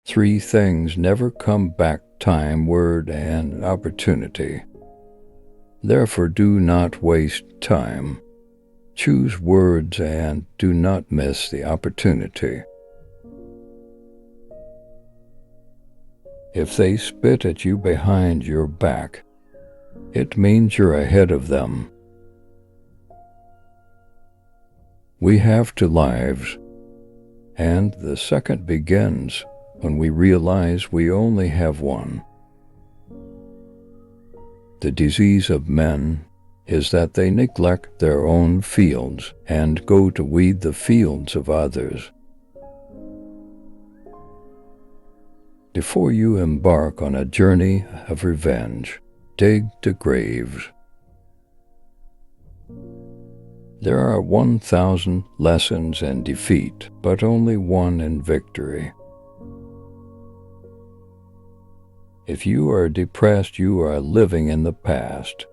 Three things never come back: time, word, and opportunity. Therefore do not waste time. Choose words and do not miss the opportunity. If they spit at you behind your back, it means you're ahead of them. We have two lives, and the second begins when we realize we only have one. The disease of men is that they neglect their own fields and go to weed the fields of others. Before you embark on a journey of revenge, dig the graves. There are 1,000 lessons in defeat, but only one in victory. If you are depressed, you are living in the past.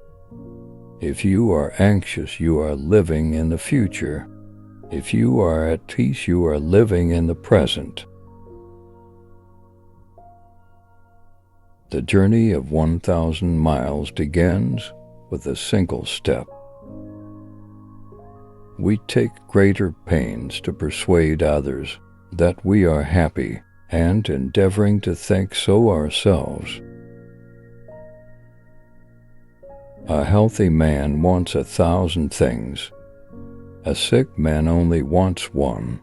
If you are anxious, you are living in the future. If you are at peace, you are living in the present. The journey of 1,000 miles begins with a single step. We take greater pains to persuade others that we are happy and endeavoring to think so ourselves. A healthy man wants 1,000 things. A sick man only wants one.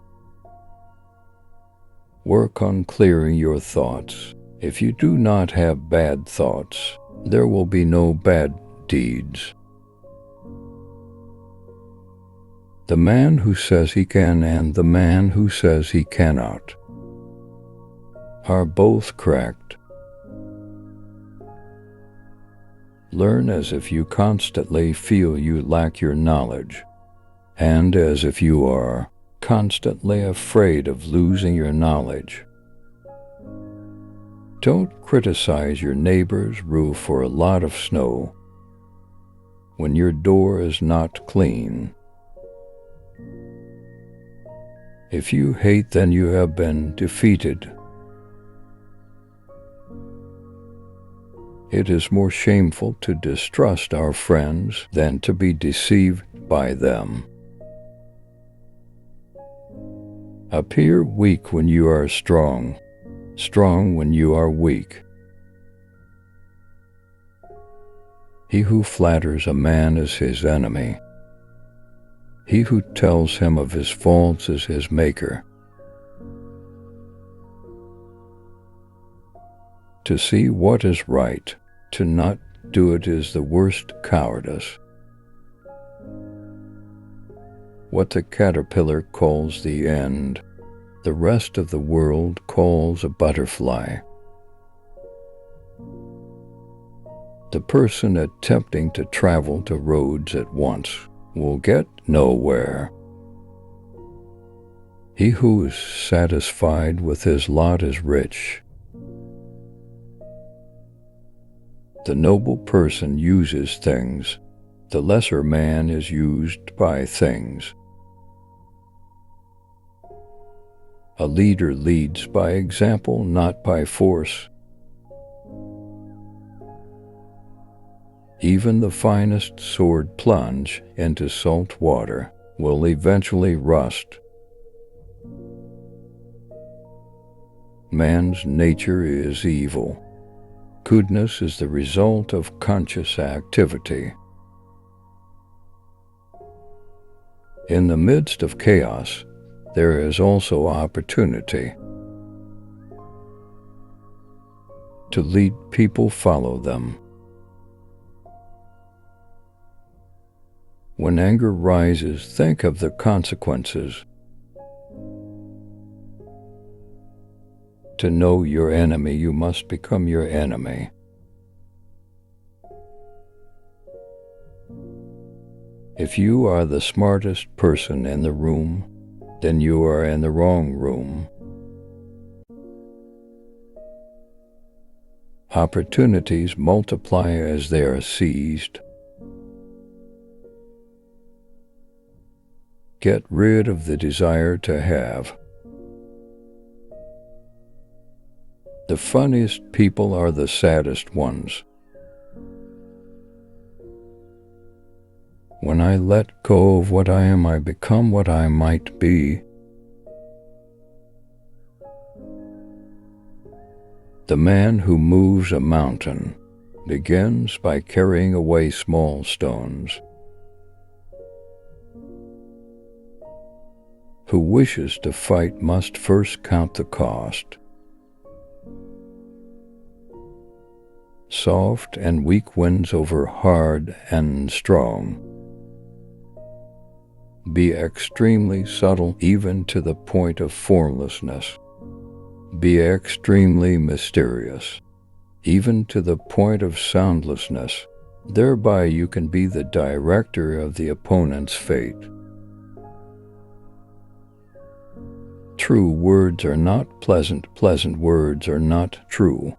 Work on clearing your thoughts. If you do not have bad thoughts, there will be no bad deeds. The man who says he can and the man who says he cannot are both correct. Learn as if you constantly feel you lack your knowledge, and as if you are constantly afraid of losing your knowledge. Don't criticize your neighbor's roof for a lot of snow when your door is not clean. If you hate, then you have been defeated. It is more shameful to distrust our friends than to be deceived by them. Appear weak when you are strong, strong when you are weak. He who flatters a man is his enemy. He who tells him of his faults is his maker. To see what is right, to not do it is the worst cowardice. What the caterpillar calls the end, the rest of the world calls a butterfly. The person attempting to travel to roads at once will get nowhere. He who is satisfied with his lot is rich. The noble person uses things. The lesser man is used by things. A leader leads by example, not by force. Even the finest sword plunge into salt water will eventually rust. Man's nature is evil. Goodness is the result of conscious activity. In the midst of chaos, there is also opportunity. To lead people, follow them. When anger rises, think of the consequences. To know your enemy, you must become your enemy. If you are the smartest person in the room, then you are in the wrong room. Opportunities multiply as they are seized. Get rid of the desire to have. The funniest people are the saddest ones. When I let go of what I am, I become what I might be. The man who moves a mountain begins by carrying away small stones. Who wishes to fight must first count the cost. Soft and weak wins over hard and strong. Be extremely subtle even to the point of formlessness. Be extremely mysterious, even to the point of soundlessness. Thereby you can be the director of the opponent's fate. True words are not pleasant, pleasant words are not true.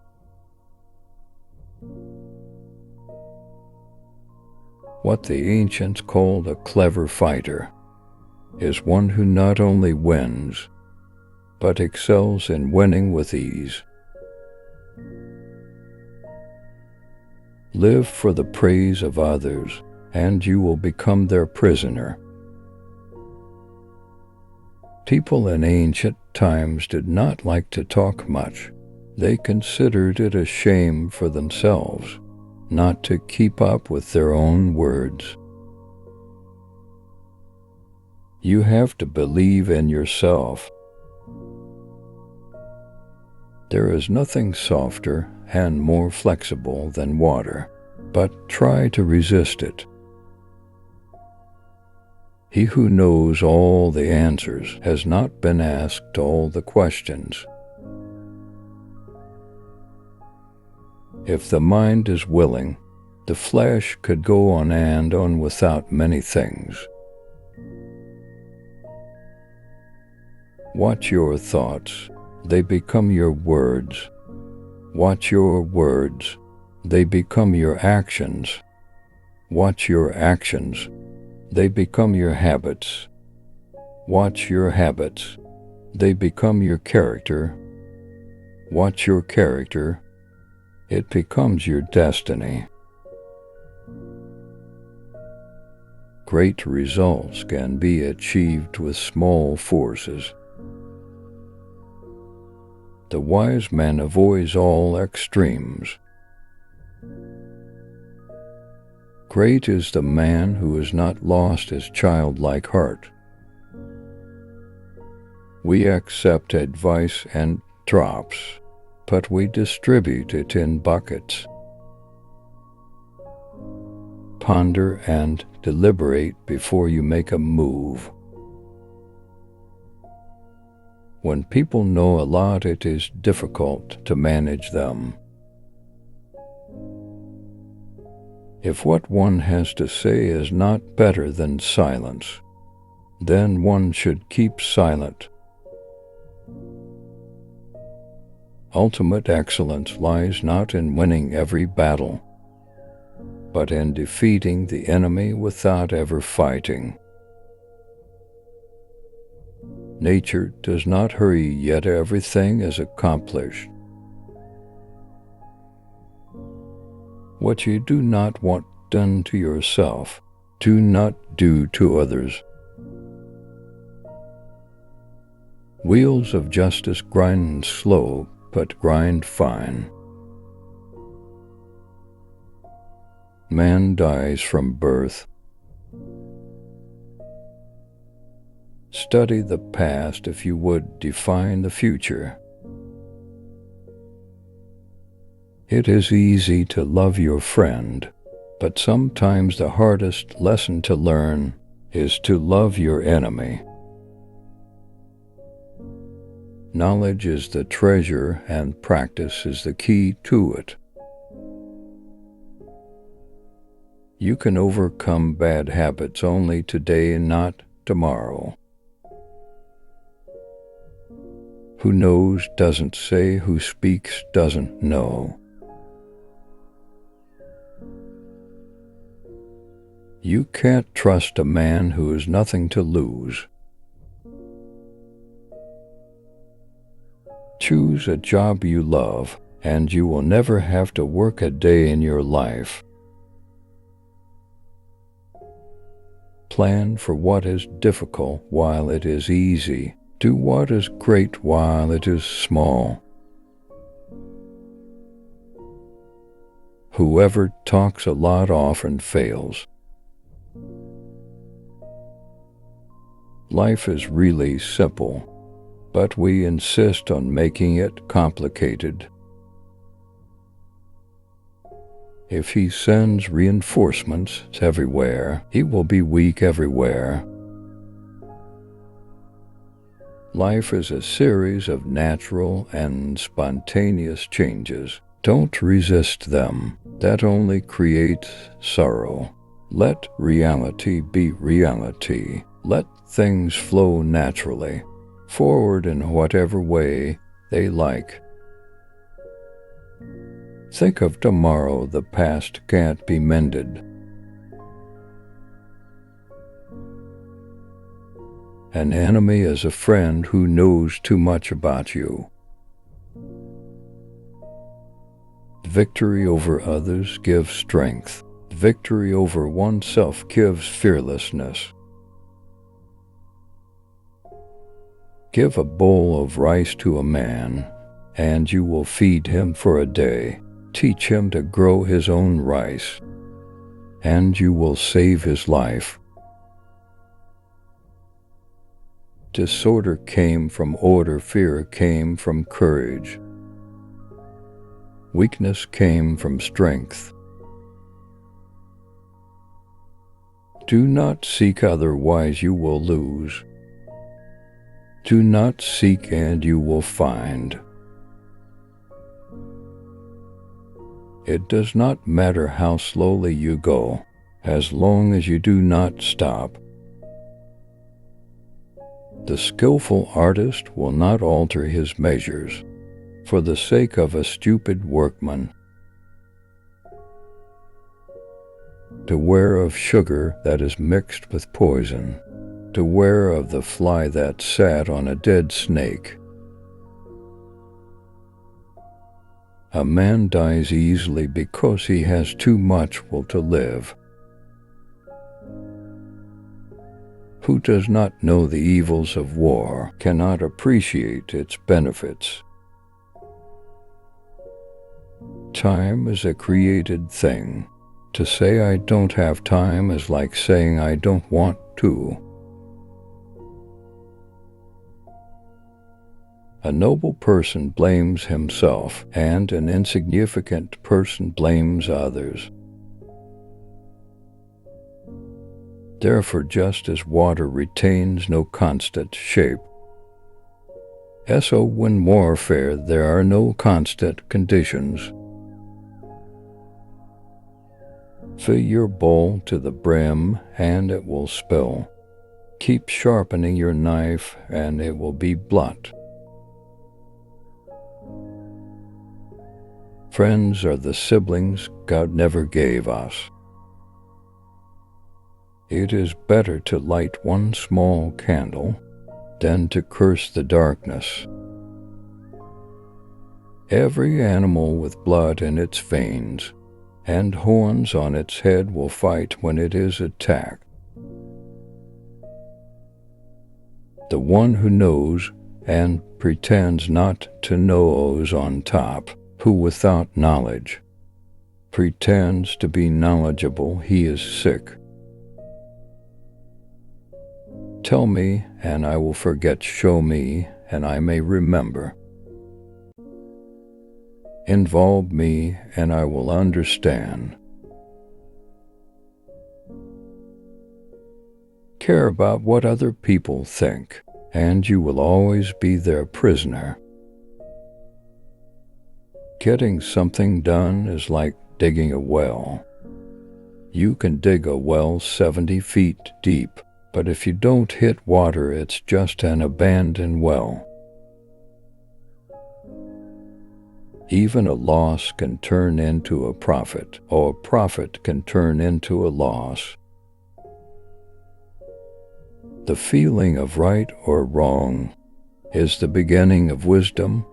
What the ancients called a clever fighter is one who not only wins, but excels in winning with ease. Live for the praise of others, and you will become their prisoner. People in ancient times did not like to talk much. They considered it a shame for themselves not to keep up with their own words. You have to believe in yourself. There is nothing softer and more flexible than water, but try to resist it. He who knows all the answers has not been asked all the questions. If the mind is willing, the flesh could go on and on without many things. Watch your thoughts, they become your words. Watch your words, they become your actions. Watch your actions, they become your habits. Watch your habits, they become your character. Watch your character, it becomes your destiny. Great results can be achieved with small forces. The wise man avoids all extremes. Great is the man who has not lost his childlike heart. We accept advice and drops, but we distribute it in buckets. Ponder and deliberate before you make a move. When people know a lot, it is difficult to manage them. If what one has to say is not better than silence, then one should keep silent. Ultimate excellence lies not in winning every battle, but in defeating the enemy without ever fighting. Nature does not hurry, yet everything is accomplished. What you do not want done to yourself, do not do to others. Wheels of justice grind slow, but grind fine. Man dies from birth. Study the past if you would define the future. It is easy to love your friend, but sometimes the hardest lesson to learn is to love your enemy. Knowledge is the treasure, and practice is the key to it. You can overcome bad habits only today and not tomorrow. Who knows doesn't say, who speaks doesn't know. You can't trust a man who has nothing to lose. Choose a job you love, and you will never have to work a day in your life. Plan for what is difficult while it is easy. Do what is great while it is small. Whoever talks a lot often fails. Life is really simple, but we insist on making it complicated. If he sends reinforcements everywhere, he will be weak everywhere. Life is a series of natural and spontaneous changes. Don't resist them. That only creates sorrow. Let reality be reality. Let things flow naturally, forward in whatever way they like. Think of tomorrow. The past can't be mended. An enemy is a friend who knows too much about you. Victory over others gives strength. Victory over oneself gives fearlessness. Give a bowl of rice to a man, and you will feed him for a day. Teach him to grow his own rice, and you will save his life. Disorder came from order, fear came from courage. Weakness came from strength. Do not seek, otherwise you will lose. Do not seek, and you will find. It does not matter how slowly you go, as long as you do not stop. The skillful artist will not alter his measures for the sake of a stupid workman. Beware of sugar that is mixed with poison. Beware of the fly that sat on a dead snake. A man dies easily because he has too much will to live. Who does not know the evils of war cannot appreciate its benefits. Time is a created thing. To say I don't have time is like saying I don't want to. A noble person blames himself, and an insignificant person blames others. Therefore, just as water retains no constant shape, so in warfare there are no constant conditions. Fill your bowl to the brim, and it will spill. Keep sharpening your knife, and it will be blunt. Friends are the siblings God never gave us. It is better to light one small candle than to curse the darkness. Every animal with blood in its veins and horns on its head will fight when it is attacked. The one who knows and pretends not to know is on top. Who without knowledge pretends to be knowledgeable, he is sick. Tell me, and I will forget. Show me, and I may remember. Involve me, and I will understand. Care about what other people think, and you will always be their prisoner. Getting something done is like digging a well. You can dig a well 70 feet deep, but if you don't hit water, it's just an abandoned well. Even a loss can turn into a profit, or a profit can turn into a loss. The feeling of right or wrong is the beginning of wisdom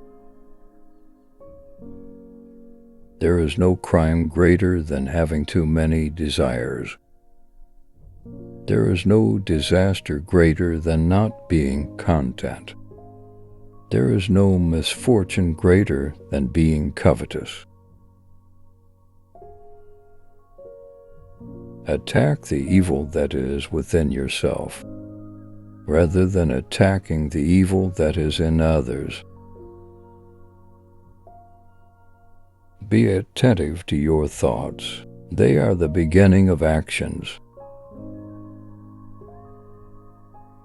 There is no crime greater than having too many desires. There is no disaster greater than not being content. There is no misfortune greater than being covetous. Attack the evil that is within yourself, rather than attacking the evil that is in others. Be attentive to your thoughts. They are the beginning of actions.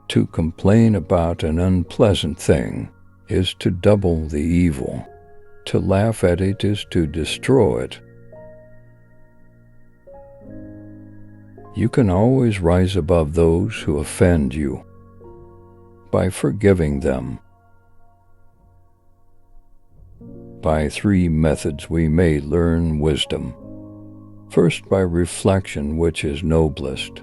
To complain about an unpleasant thing is to double the evil. To laugh at it is to destroy it. You can always rise above those who offend you by forgiving them. By 3 methods we may learn wisdom. First, by reflection, which is noblest.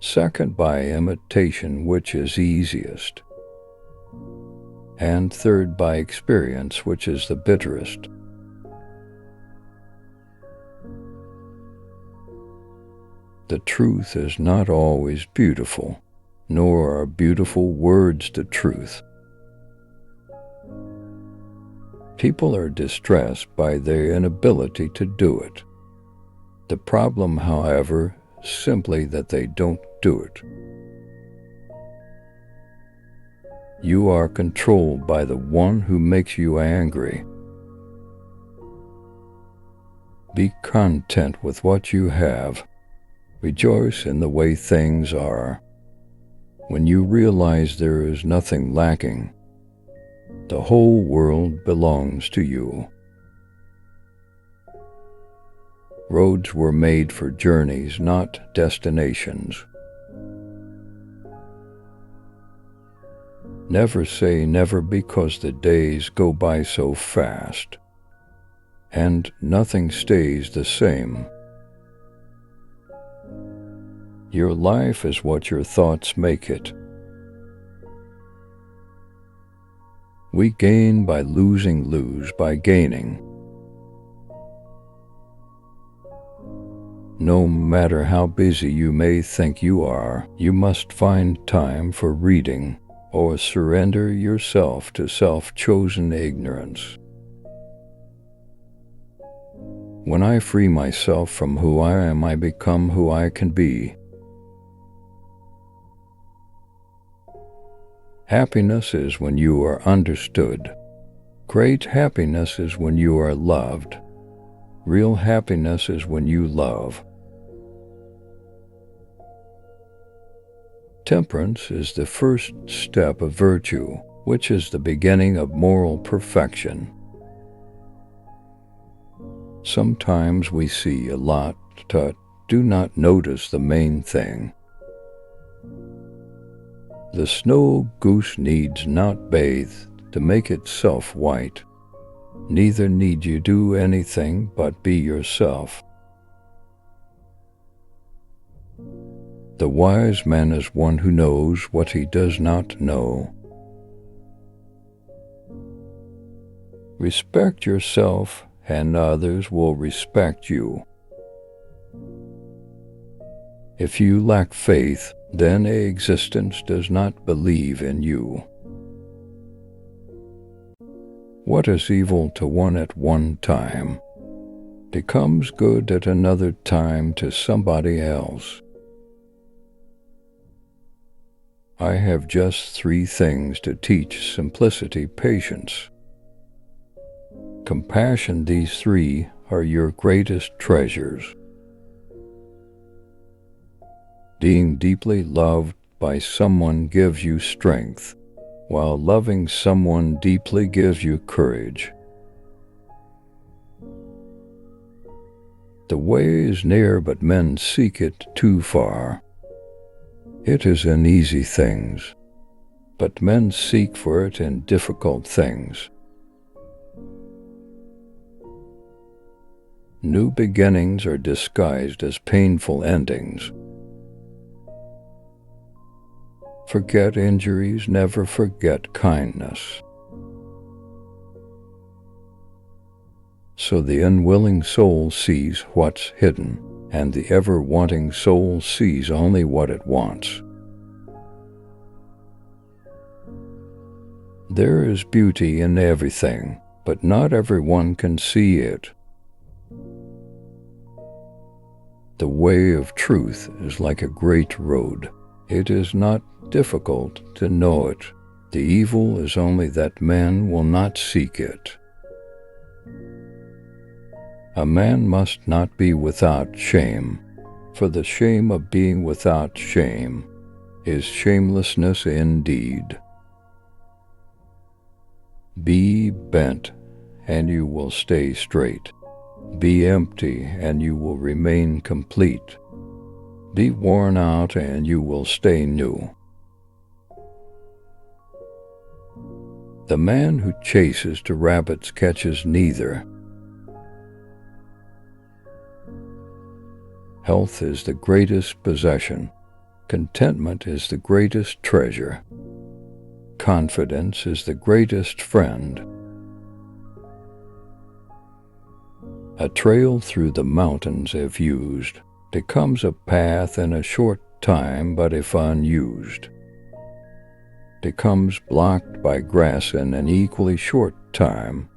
Second, by imitation, which is easiest. And third, by experience, which is the bitterest. The truth is not always beautiful, nor are beautiful words the truth. People are distressed by their inability to do it. The problem, however, is simply that they don't do it. You are controlled by the one who makes you angry. Be content with what you have. Rejoice in the way things are. When you realize there is nothing lacking, the whole world belongs to you. Roads were made for journeys, not destinations. Never say never, because the days go by so fast, and nothing stays the same. Your life is what your thoughts make it. We gain by losing, lose by gaining. No matter how busy you may think you are, you must find time for reading, or surrender yourself to self-chosen ignorance. When I free myself from who I am, I become who I can be. Happiness is when you are understood. Great happiness is when you are loved. Real happiness is when you love. Temperance is the first step of virtue, which is the beginning of moral perfection. Sometimes we see a lot, but do not notice the main thing. The snow goose needs not bathe to make itself white. Neither need you do anything but be yourself. The wise man is one who knows what he does not know. Respect yourself, and others will respect you. If you lack faith, then existence does not believe in you. What is evil to one at one time becomes good at another time to somebody else. I have just 3 things to teach: simplicity, patience, compassion. These 3 are your greatest treasures. Being deeply loved by someone gives you strength, while loving someone deeply gives you courage. The way is near, but men seek it too far. It is in easy things, but men seek for it in difficult things. New beginnings are disguised as painful endings. Forget injuries, never forget kindness. So the unwilling soul sees what's hidden, and the ever-wanting soul sees only what it wants. There is beauty in everything, but not everyone can see it. The way of truth is like a great road. It is not difficult to know it. The evil is only that men will not seek it. A man must not be without shame, for the shame of being without shame is shamelessness indeed. Be bent, and you will stay straight. Be empty, and you will remain complete. Be worn out, and you will stay new. The man who chases the rabbits catches neither. Health is the greatest possession. Contentment is the greatest treasure. Confidence is the greatest friend. A trail through the mountains, if used, becomes a path in a short time, but if unused, becomes blocked by grass in an equally short time.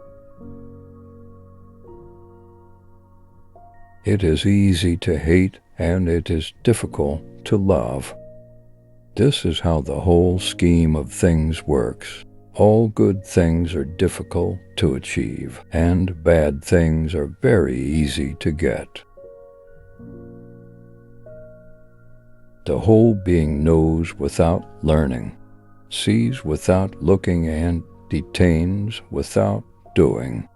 It is easy to hate, and it is difficult to love. This is how the whole scheme of things works. All good things are difficult to achieve, and bad things are very easy to get. The whole being knows without learning, sees without looking, and detains without doing.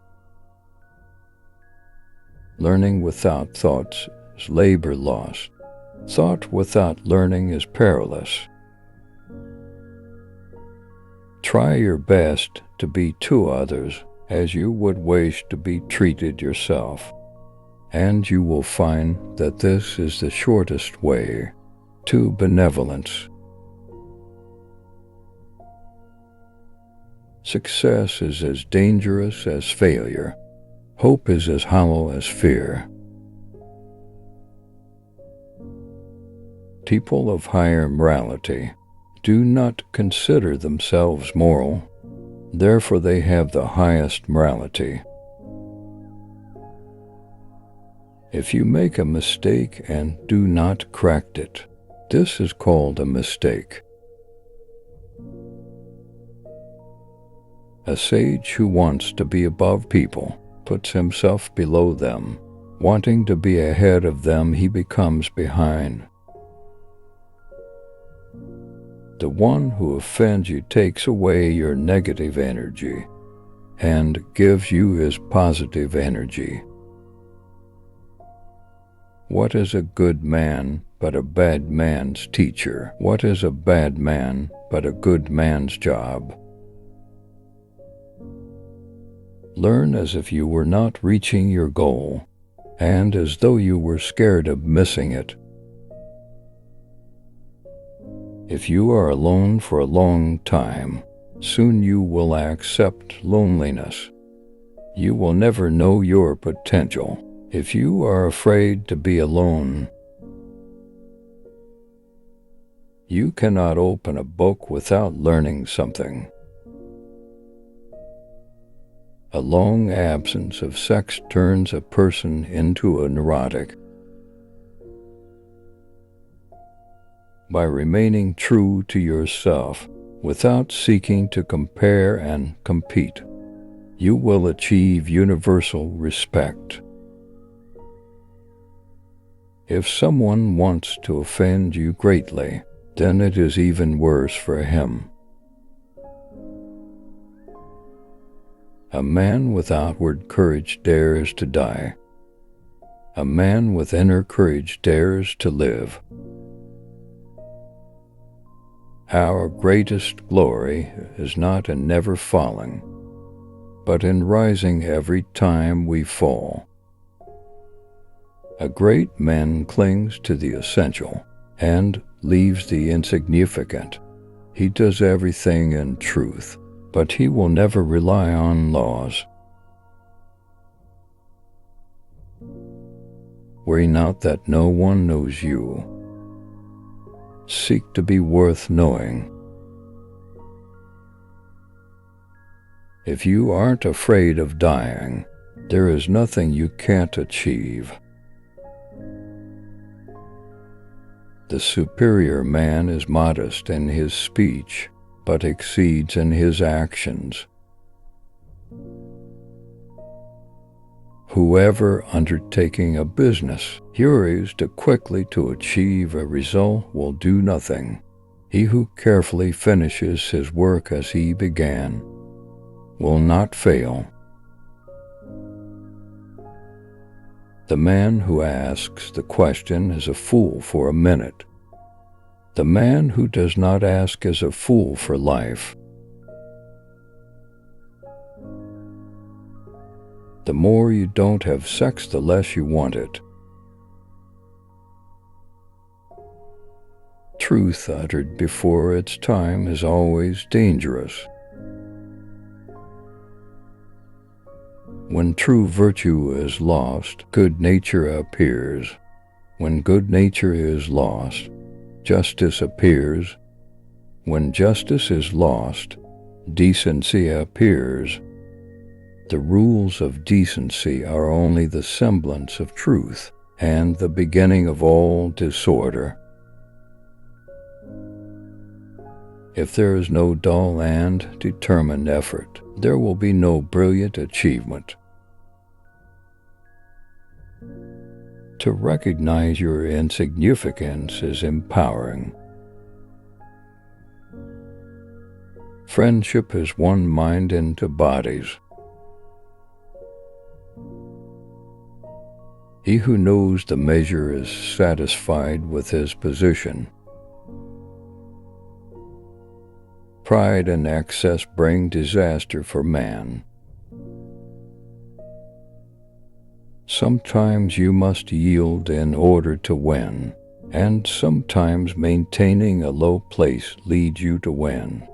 Learning without thoughts is labor lost. Thought without learning is perilous. Try your best to be to others as you would wish to be treated yourself, and you will find that this is the shortest way to benevolence. Success is as dangerous as failure. Hope is as hollow as fear. People of higher morality do not consider themselves moral, therefore they have the highest morality. If you make a mistake and do not correct it, this is called a mistake. A sage who wants to be above people puts himself below them. Wanting to be ahead of them, he becomes behind. The one who offends you takes away your negative energy and gives you his positive energy. What is a good man but a bad man's teacher? What is a bad man but a good man's job? Learn as if you were not reaching your goal, and as though you were scared of missing it. If you are alone for a long time, soon you will accept loneliness. You will never know your potential. If you are afraid to be alone, you cannot open a book without learning something. A long absence of sex turns a person into a neurotic. By remaining true to yourself, without seeking to compare and compete, you will achieve universal respect. If someone wants to offend you greatly, then it is even worse for him. A man with outward courage dares to die. A man with inner courage dares to live. Our greatest glory is not in never falling, but in rising every time we fall. A great man clings to the essential and leaves the insignificant. He does everything in truth, but he will never rely on laws. Worry not that no one knows you. Seek to be worth knowing. If you aren't afraid of dying, there is nothing you can't achieve. The superior man is modest in his speech, but exceeds in his actions. Whoever undertaking a business hurries too quickly to achieve a result will do nothing. He who carefully finishes his work as he began will not fail. The man who asks the question is a fool for a minute. The man who does not ask is a fool for life. The more you don't have sex, the less you want it. Truth uttered before its time is always dangerous. When true virtue is lost, good nature appears. When good nature is lost, justice appears. When justice is lost, decency appears. The rules of decency are only the semblance of truth and the beginning of all disorder. If there is no dull and determined effort, there will be no brilliant achievement. To recognize your insignificance is empowering. Friendship is one mind into bodies. He who knows the measure is satisfied with his position. Pride and excess bring disaster for man. Sometimes you must yield in order to win, and sometimes maintaining a low place leads you to win.